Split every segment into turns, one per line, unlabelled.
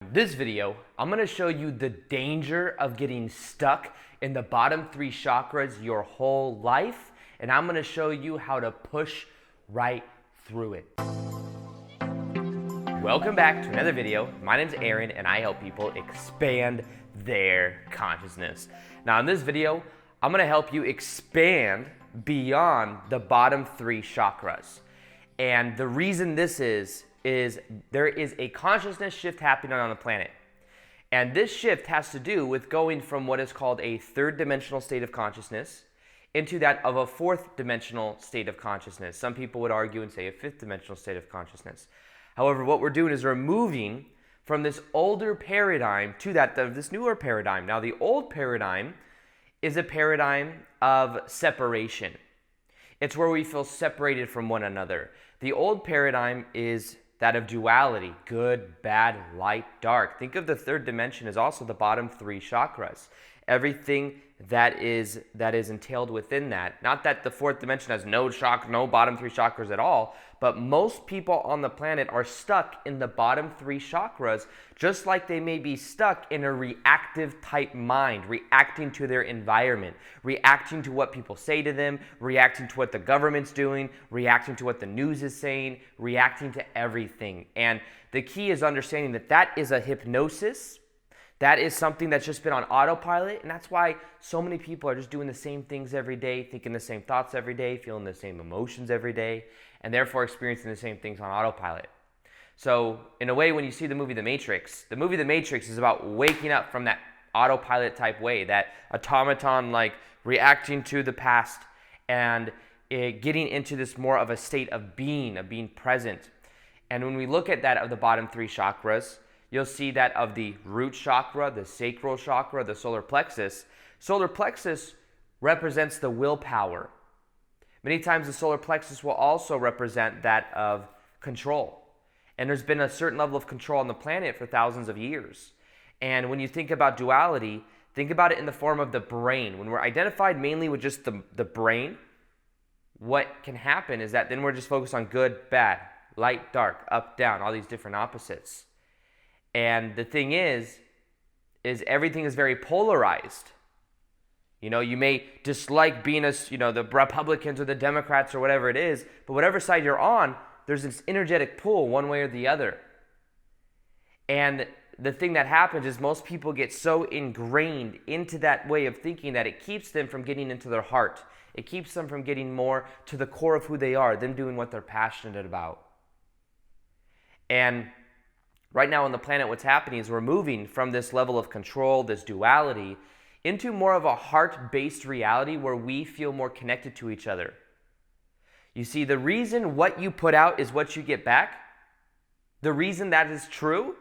In this video, I'm going to show you the danger of getting stuck in the bottom three chakras your whole life, and I'm going to show you how to push right through it. Welcome back to another video. My name's Aaron, and I help people expand their consciousness. Now in this video, I'm going to help you expand beyond the bottom three chakras. And the reason this is there is a consciousness shift happening on the planet. And this shift has to do with going from what is called a third dimensional state of consciousness into that of a fourth dimensional state of consciousness. Some people would argue and say a fifth dimensional state of consciousness. However, what we're doing is we're moving from this older paradigm to this newer paradigm. Now, the old paradigm is a paradigm of separation. It's where we feel separated from one another. The old paradigm is that of duality, good, bad, light, dark. Think of the third dimension as also the bottom three chakras. Everything that is entailed within that. Not that the fourth dimension has no bottom three chakras at all, but most people on the planet are stuck in the bottom three chakras, just like they may be stuck in a reactive type mind, reacting to their environment, reacting to what people say to them, reacting to what the government's doing, reacting to what the news is saying, reacting to everything. And the key is understanding that that is a hypnosis. That is something that's just been on autopilot, and that's why so many people are just doing the same things every day, thinking the same thoughts every day, feeling the same emotions every day, and therefore experiencing the same things on autopilot. So, in a way, when you see the movie The Matrix is about waking up from that autopilot type way, that automaton like reacting to the past and getting into this more of a state of being present. And when we look at that of the bottom three chakras, you'll see that of the root chakra, the sacral chakra, the solar plexus. Solar plexus represents the willpower. Many times the solar plexus will also represent that of control. And there's been a certain level of control on the planet for thousands of years. And when you think about duality, think about it in the form of the brain. When we're identified mainly with just the brain, what can happen is that then we're just focused on good, bad, light, dark, up, down, all these different opposites. And the thing is everything is very polarized. You know, you may dislike being the Republicans or the Democrats or whatever it is, but whatever side you're on, there's this energetic pull one way or the other. And the thing that happens is most people get so ingrained into that way of thinking that it keeps them from getting into their heart. It keeps them from getting more to the core of who they are, them doing what they're passionate about. And right now on the planet, what's happening is we're moving from this level of control, this duality, into more of a heart-based reality where we feel more connected to each other. You see, the reason what you put out is what you get back, the reason that is true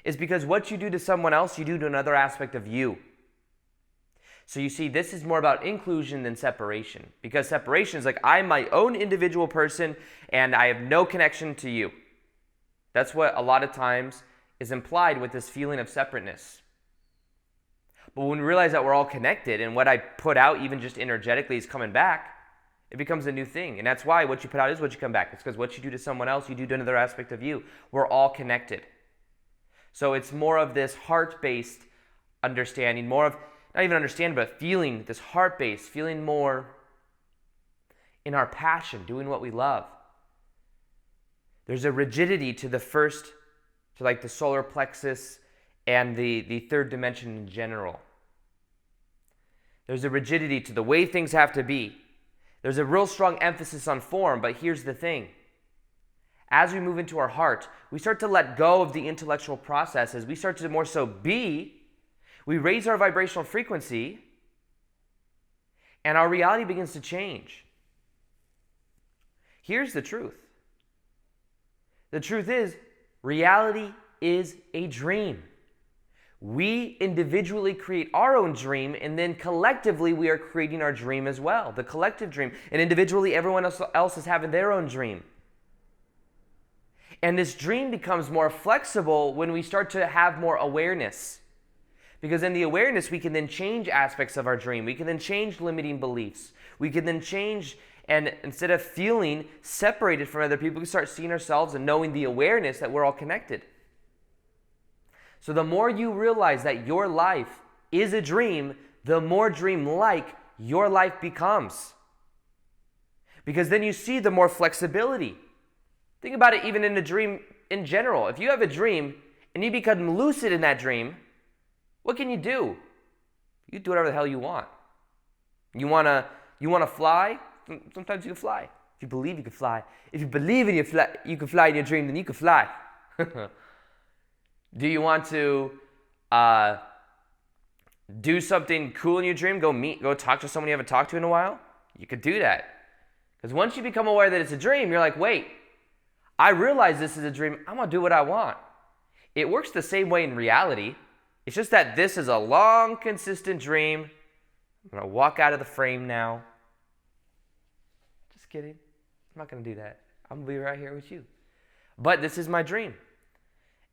is because what you do to someone else, you do to another aspect of you. So you see, this is more about inclusion than separation, because separation is like, I'm my own individual person and I have no connection to you. That's what a lot of times is implied with this feeling of separateness. But when we realize that we're all connected and what I put out, even just energetically, is coming back, it becomes a new thing. And that's why what you put out is what you come back. It's because what you do to someone else, you do to another aspect of you. We're all connected. So it's more of this heart-based understanding, more of, not even understanding, but feeling, this heart-based, feeling more in our passion, doing what we love. There's a rigidity to the solar plexus and the third dimension in general. There's a rigidity to the way things have to be. There's a real strong emphasis on form, but here's the thing. As we move into our heart, we start to let go of the intellectual processes. We start to more so be. We raise our vibrational frequency, and our reality begins to change. Here's the truth. The truth is, reality is a dream. We individually create our own dream, and then collectively we are creating our dream as well, the collective dream. And individually, everyone else is having their own dream. And this dream becomes more flexible when we start to have more awareness. Because in the awareness, we can then change aspects of our dream. We can then change limiting beliefs. We can then change And instead of feeling separated from other people, we start seeing ourselves and knowing the awareness that we're all connected. So the more you realize that your life is a dream, the more dream-like your life becomes. Because then you see the more flexibility. Think about it even in a dream in general. If you have a dream and you become lucid in that dream, what can you do? You do whatever the hell you want. You wanna fly? Sometimes you can fly. If you believe you can fly. If you believe you can fly in your dream, then you can fly. Do you want to do something cool in your dream? Go talk to someone you haven't talked to in a while? You could do that. Because once you become aware that it's a dream, you're like, wait, I realize this is a dream. I'm going to do what I want. It works the same way in reality. It's just that this is a long, consistent dream. I'm going to walk out of the frame now. Just kidding. I'm not going to do that. I'm going to be right here with you. But this is my dream.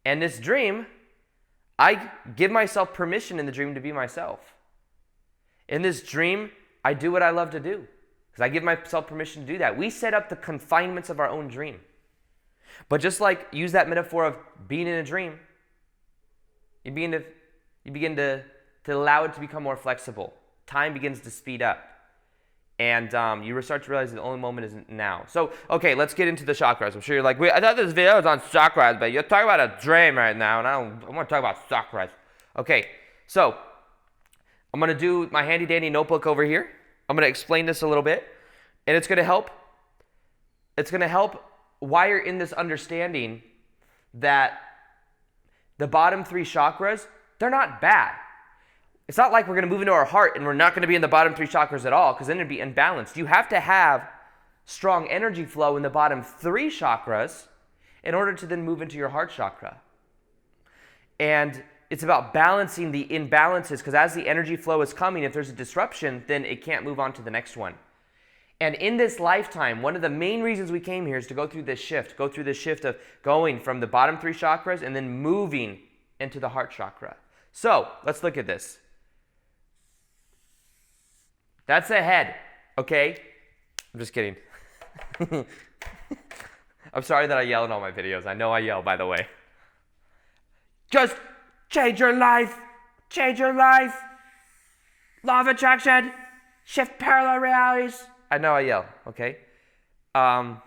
And this dream, I give myself permission in the dream to be myself. In this dream, I do what I love to do. Because I give myself permission to do that. We set up the confinements of our own dream. But just like, use that metaphor of being in a dream, you begin to allow it to become more flexible. Time begins to speed up. And you start to realize the only moment is now. So, okay, let's get into the chakras. I'm sure you're like, wait, I thought this video was on chakras, but you're talking about a dream right now, and I want to talk about chakras. Okay, so I'm going to do my handy-dandy notebook over here. I'm going to explain this a little bit, and it's going to help. It's going to help wire in this understanding that the bottom 3 chakras, they're not bad. It's not like we're going to move into our heart and we're not going to be in the bottom 3 chakras at all, because then it'd be imbalanced. You have to have strong energy flow in the bottom 3 chakras in order to then move into your heart chakra. And it's about balancing the imbalances, because as the energy flow is coming, if there's a disruption, then it can't move on to the next one. And in this lifetime, one of the main reasons we came here is to go through this shift of going from the bottom 3 chakras and then moving into the heart chakra. So let's look at this. That's the head, okay? I'm just kidding. I'm sorry that I yell in all my videos. I know I yell, by the way. Just change your life. Change your life. Law of attraction. Shift parallel realities. I know I yell, okay? I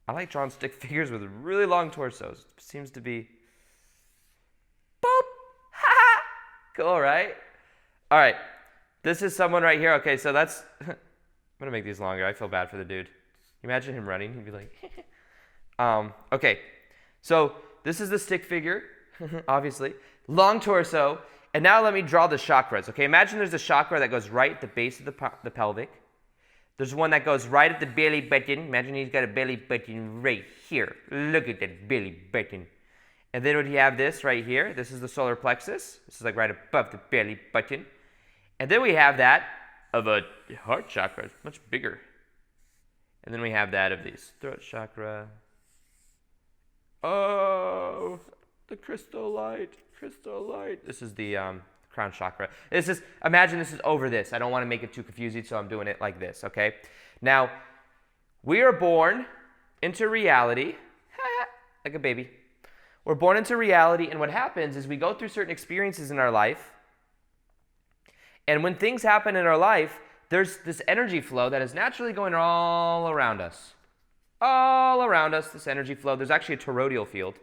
like drawing stick figures with really long torsos. Seems to be... Boop! Ha! Cool, right? All right. This is someone right here. Okay, so that's... I'm going to make these longer. I feel bad for the dude. Imagine him running. He'd be like... Okay, so this is the stick figure, obviously. Long torso. And now let me draw the chakras. Okay, imagine there's a chakra that goes right at the base of the pelvic. There's one that goes right at the belly button. Imagine he's got a belly button right here. Look at that belly button. And then we have this right here. This is the solar plexus. This is like right above the belly button. And then we have that of a heart chakra. It's much bigger. And then we have that of these. Throat chakra. Oh, the crystal light. Crystal light. This is the crown chakra. Imagine this is over this. I don't want to make it too confusing, so I'm doing it like this, okay? Now, we are born into reality, like a baby. We're born into reality, and what happens is we go through certain experiences in our life, and when things happen in our life, there's this energy flow that is naturally going all around us. All around us, this energy flow. There's actually a toroidal field.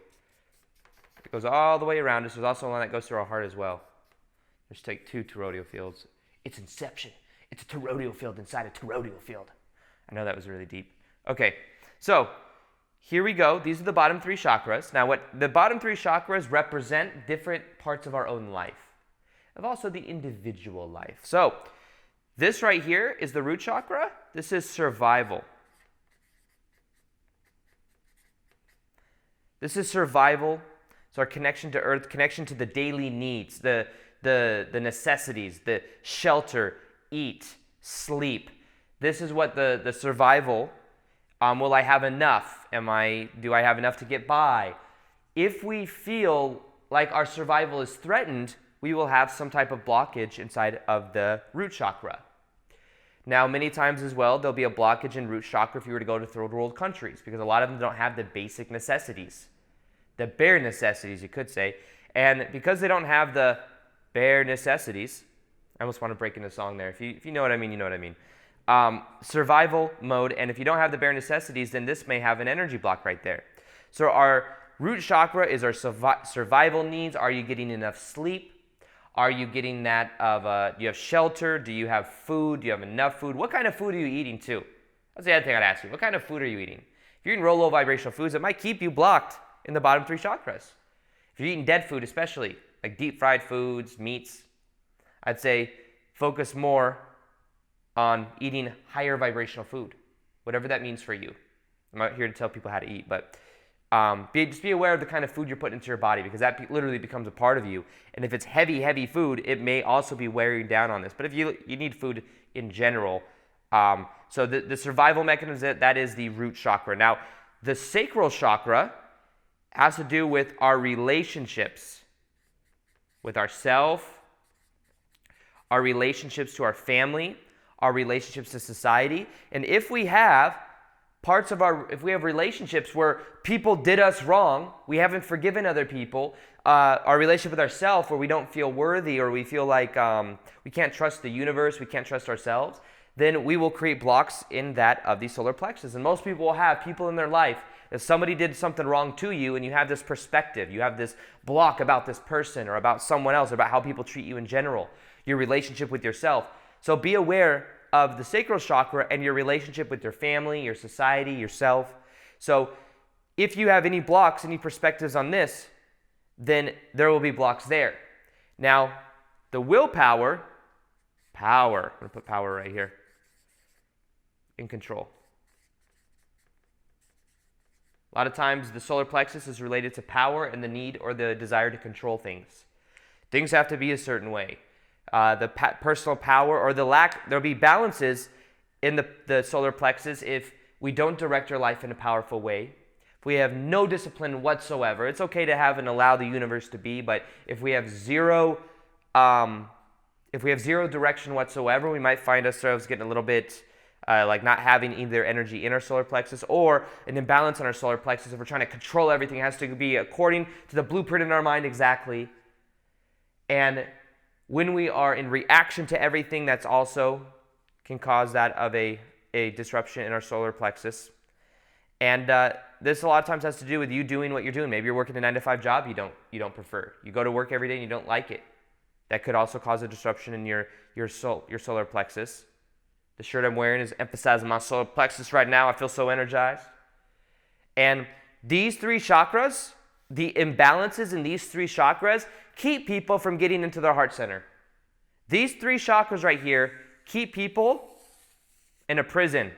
It goes all the way around us. There's also one that goes through our heart as well. Let's take 2 toroidal fields. It's inception. It's a toroidal field inside a toroidal field. I know that was really deep. Okay, so here we go. These are the bottom 3 chakras. Now, what the bottom 3 chakras represent different parts of our own life, and also the individual life. So this right here is the root chakra. This is survival. This is survival. It's our connection to earth, connection to the daily needs, the necessities, the shelter, eat, sleep. This is what the survival, will I have enough? Do I have enough to get by? If we feel like our survival is threatened, we will have some type of blockage inside of the root chakra. Now, many times as well, there'll be a blockage in root chakra if you were to go to third world countries, because a lot of them don't have the basic necessities. the bare necessities, you could say. And because they don't have the bare necessities, I almost want to break into song there. If you know what I mean, you know what I mean. Survival mode, and if you don't have the bare necessities, then this may have an energy block right there. So our root chakra is our survival needs. Are you getting enough sleep? Are you getting that of, do you have shelter? Do you have food? Do you have enough food? What kind of food are you eating too? That's the other thing I'd ask you. What kind of food are you eating? If you're eating low vibrational foods, it might keep you blocked in the bottom 3 chakras. If you're eating dead food, especially like deep fried foods, meats, I'd say focus more on eating higher vibrational food, whatever that means for you. I'm not here to tell people how to eat, but just be aware of the kind of food you're putting into your body, because that literally becomes a part of you. And if it's heavy food, it may also be wearing down on this. But if you need food in general, so the survival mechanism, that is the root chakra. Now, the sacral chakra has to do with our relationships with ourself, our relationships to our family, our relationships to society. And if we have relationships where people did us wrong, we haven't forgiven other people, our relationship with ourselves where we don't feel worthy, or we feel like we can't trust the universe, we can't trust ourselves, then we will create blocks in that of the solar plexus. And most people will have people in their life, if somebody did something wrong to you and you have this perspective, you have this block about this person or about someone else, or about how people treat you in general, your relationship with yourself. So be aware of the sacral chakra and your relationship with your family, your society, yourself. So if you have any blocks, any perspectives on this, then there will be blocks there. Now, the willpower, I'm going to put power right here, in control. A lot of times the solar plexus is related to power and the need or the desire to control things. Things have to be a certain way. Personal power or the lack, there'll be balances in the solar plexus if we don't direct our life in a powerful way. If we have no discipline whatsoever, it's okay to have and allow the universe to be, but if we have zero direction whatsoever, we might find ourselves getting a little bit like not having either energy in our solar plexus or an imbalance in our solar plexus. If we're trying to control everything, it has to be according to the blueprint in our mind exactly. And when we are in reaction to everything, that's also can cause that of a disruption in our solar plexus. And this a lot of times has to do with you doing what you're doing. Maybe you're working a 9-to-5 job you don't prefer. You go to work every day and you don't like it. That could also cause a disruption in your solar plexus. The shirt I'm wearing is emphasizing my solar plexus right now. I feel so energized. And these 3 chakras, the imbalances in these 3 chakras keep people from getting into their heart center. These 3 chakras right here keep people in a prison.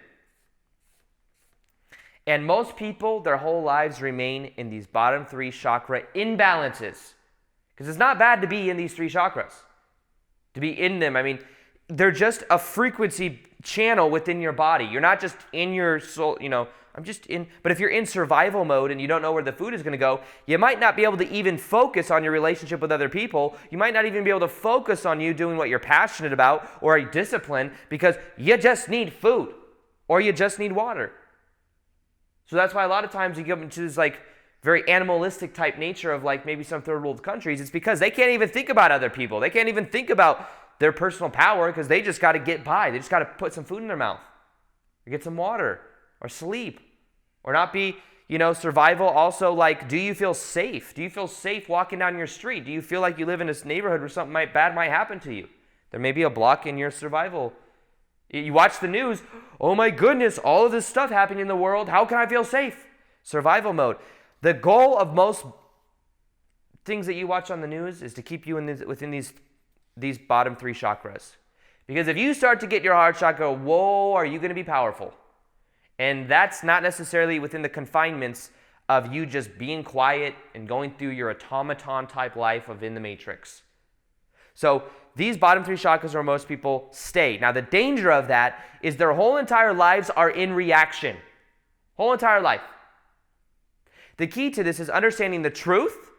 And most people, their whole lives remain in these bottom 3 chakra imbalances. Because it's not bad to be in these 3 chakras. To be in them, I mean, they're just a frequency channel within your body. You're not just in your soul, but if you're in survival mode and you don't know where the food is going to go, you might not be able to even focus on your relationship with other people. You might not even be able to focus on you doing what you're passionate about or a discipline, because you just need food or you just need water. So that's why a lot of times you get into this like very animalistic type nature of like maybe some third world countries. It's because they can't even think about other people. They can't even think about their personal power, because they just got to get by. They just got to put some food in their mouth or get some water or sleep or not be, survival. Also, like, do you feel safe? Do you feel safe walking down your street? Do you feel like you live in this neighborhood where something bad might happen to you? There may be a block in your survival. You watch the news. Oh my goodness, all of this stuff happening in the world. How can I feel safe? Survival mode. The goal of most things that you watch on the news is to keep you within these bottom 3 chakras. Because if you start to get your heart chakra, whoa, are you going to be powerful? And that's not necessarily within the confinements of you just being quiet and going through your automaton type life of in the matrix. So these bottom 3 chakras are where most people stay. Now the danger of that is their whole entire lives are in reaction. Whole entire life. The key to this is understanding the truth.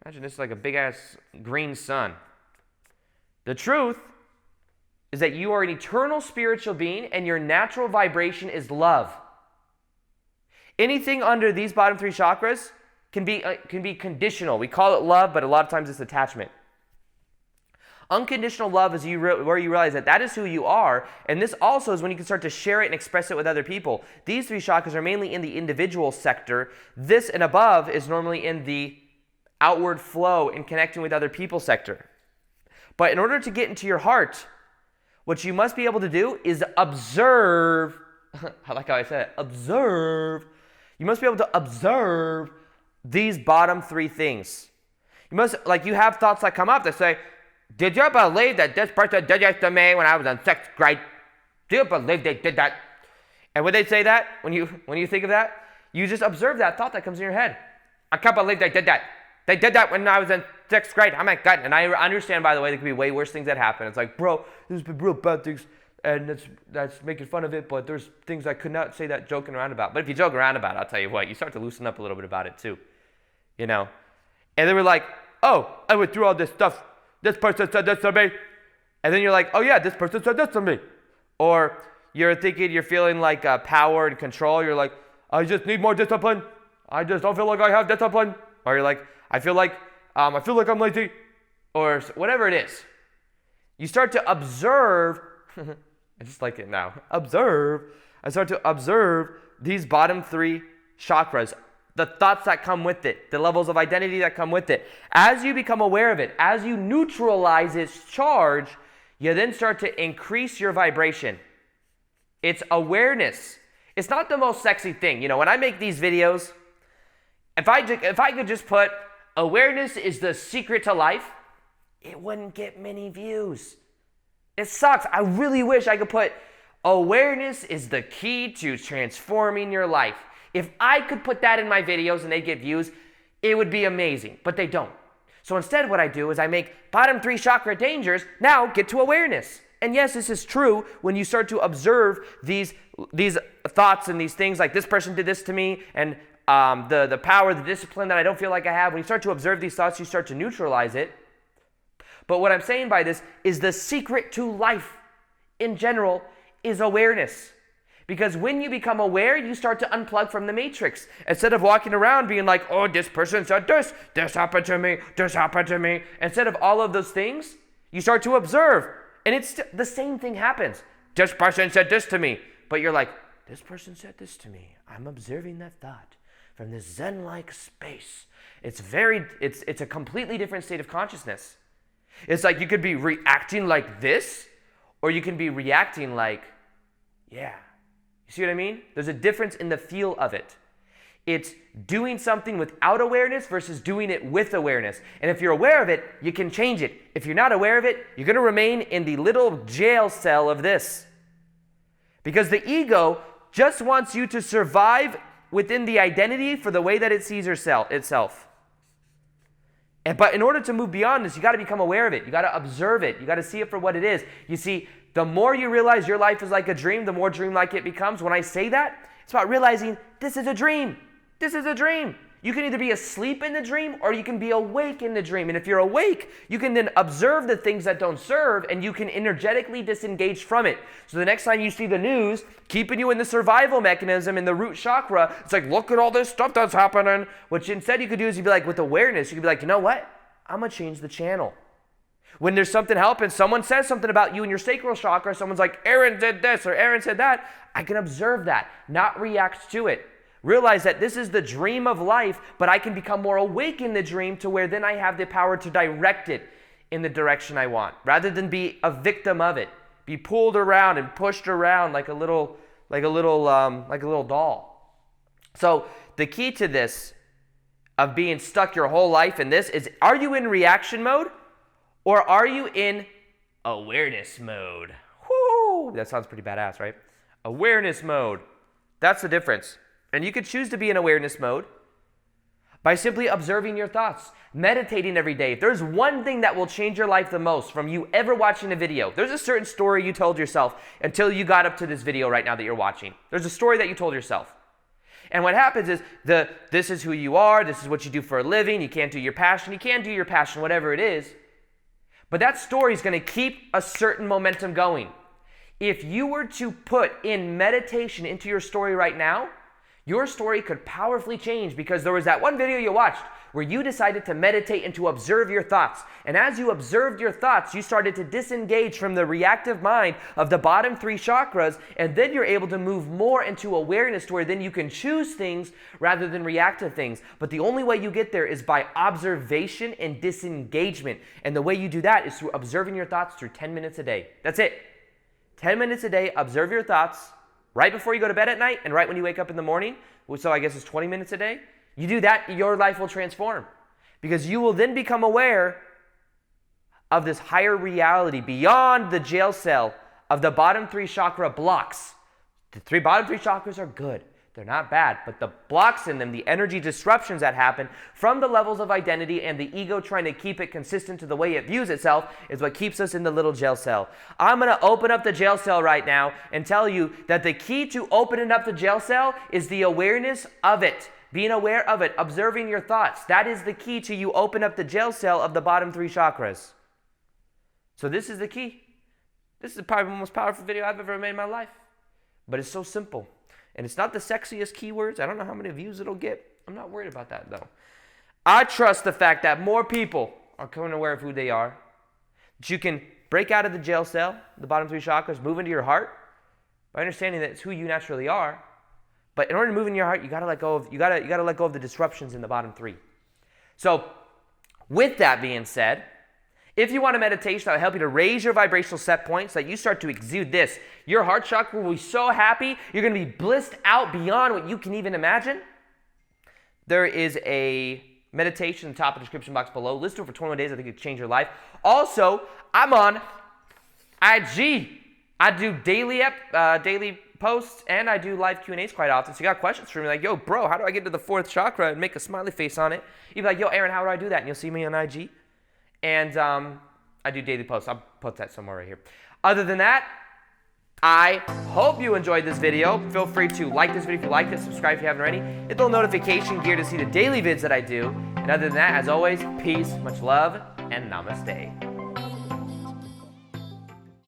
Imagine this is like a big ass green sun. The truth is that you are an eternal spiritual being and your natural vibration is love. Anything under these bottom 3 chakras can be conditional. We call it love, but a lot of times it's attachment. Unconditional love is where you realize that is who you are, and this also is when you can start to share it and express it with other people. These 3 chakras are mainly in the individual sector. This and above is normally in the outward flow and connecting with other people sector. But in order to get into your heart, what you must be able to do is observe. I like how I said it. Observe. You must be able to observe these bottom 3 things. You must, you have thoughts that come up that say, did you believe that this person did this to me when I was in 6th grade? Do you believe they did that? And when they say that, when you think of that, you just observe that thought that comes in your head. I can't believe they did that. They did that when I was in 6th grade. Oh my God. And I understand, by the way, there could be way worse things that happen. It's like, bro, there's been real bad things, and that's making fun of it, but there's things I could not say that joking around about. But if you joke around about it, I'll tell you what, you start to loosen up a little bit about it too. You know? And they were like, oh, I went through all this stuff. This person said this to me. And then you're like, oh yeah, this person said this to me. Or you're feeling like power and control. You're like, I just need more discipline. I just don't feel like I have discipline. Or you're like, I feel like I'm lazy. Or whatever it is. You start to observe. I just like it now. Observe. I start to observe these bottom 3 chakras. The thoughts that come with it, the levels of identity that come with it. As you become aware of it, as you neutralize its charge, you then start to increase your vibration. It's awareness. It's not the most sexy thing. You know, when I make these videos, if I could just put awareness is the secret to life, it wouldn't get many views. It sucks. I really wish I could put awareness is the key to transforming your life. If I could put that in my videos and they get views, it would be amazing, but they don't. So instead what I do is I make bottom 3 chakra dangers, now get to awareness. And yes, this is true when you start to observe these thoughts and these things like this person did this to me and the power, the discipline that I don't feel like I have. When you start to observe these thoughts, you start to neutralize it. But what I'm saying by this is the secret to life in general is awareness. Because when you become aware, you start to unplug from the matrix. Instead of walking around being like, oh, this person said this happened to me, this happened to me. Instead of all of those things, you start to observe. And it's the same thing happens. This person said this to me. But you're like, this person said this to me. I'm observing that thought from this Zen-like space. It's a completely different state of consciousness. It's like you could be reacting like this, or you can be reacting like, yeah. You see what I mean? There's a difference in the feel of it. It's doing something without awareness versus doing it with awareness. And if you're aware of it, you can change it. If you're not aware of it, you're going to remain in the little jail cell of this. Because the ego just wants you to survive within the identity for the way that it sees itself. But in order to move beyond this, you got to become aware of it. You got to observe it. You got to see it for what it is. You see, the more you realize your life is like a dream, the more dreamlike it becomes. When I say that, it's about realizing this is a dream. This is a dream. You can either be asleep in the dream or you can be awake in the dream. And if you're awake, you can then observe the things that don't serve and you can energetically disengage from it. So the next time you see the news, keeping you in the survival mechanism in the root chakra, it's like, look at all this stuff that's happening. What instead you could do is you'd be like, with awareness, you could be like, you know what? I'm going to change the channel. When there's something helping, someone says something about you in your sacral chakra, someone's like, Aaron did this or Aaron said that, I can observe that, not react to it. Realize that this is the dream of life, but I can become more awake in the dream to where then I have the power to direct it in the direction I want, rather than be a victim of it, be pulled around and pushed around like a little doll. So the key to this, of being stuck your whole life in this, is are you in reaction mode? Or are you in awareness mode? Whoo! That sounds pretty badass, right? Awareness mode. That's the difference. And you could choose to be in awareness mode by simply observing your thoughts, meditating every day. If there's one thing that will change your life the most from you ever watching a video, there's a certain story you told yourself until you got up to this video right now that you're watching. There's a story that you told yourself. And what happens is, this is who you are, this is what you do for a living, you can't do your passion, whatever it is. But that story is going to keep a certain momentum going. If you were to put in meditation into your story right now, Your story could powerfully change because there was that one video you watched where you decided to meditate and to observe your thoughts. And as you observed your thoughts, you started to disengage from the reactive mind of the bottom 3 chakras, and then you're able to move more into awareness to where then you can choose things rather than react to things. But the only way you get there is by observation and disengagement. And the way you do that is through observing your thoughts through 10 minutes a day. That's it. 10 minutes a day, observe your thoughts right before you go to bed at night and right when you wake up in the morning. So I guess it's 20 minutes a day. You do that, your life will transform because you will then become aware of this higher reality beyond the jail cell of the bottom 3 chakra blocks. The bottom 3 chakras are good. They're not bad, but the blocks in them, the energy disruptions that happen from the levels of identity and the ego trying to keep it consistent to the way it views itself is what keeps us in the little jail cell. I'm going to open up the jail cell right now and tell you that the key to opening up the jail cell is the awareness of it. Being aware of it, observing your thoughts. That is the key to you open up the jail cell of the bottom 3 chakras. So this is the key. This is probably the most powerful video I've ever made in my life. But it's so simple. And it's not the sexiest keywords. I don't know how many views it'll get. I'm not worried about that though. I trust the fact that more people are becoming aware of who they are. That you can break out of the jail cell, the bottom 3 chakras, move into your heart by understanding that it's who you naturally are. But in order to move in your heart, you gotta let go of the disruptions in the bottom 3. So, with that being said, if you want a meditation that will help you to raise your vibrational set points, so that you start to exude this, your heart chakra will be so happy, you're gonna be blissed out beyond what you can even imagine. There is a meditation at the top of the description box below. Listen to it for 21 days. I think it'll change your life. Also, I'm on IG. I do daily posts, and I do live Q&As quite often. So you got questions for me like, yo, bro, how do I get to the 4th chakra and make a smiley face on it? You'd be like, yo, Aaron, how do I do that? And you'll see me on IG. And I do daily posts. I'll put that somewhere right here. Other than that, I hope you enjoyed this video. Feel free to like this video if you liked it, subscribe if you haven't already, hit the little notification gear to see the daily vids that I do. And other than that, as always, peace, much love, and namaste.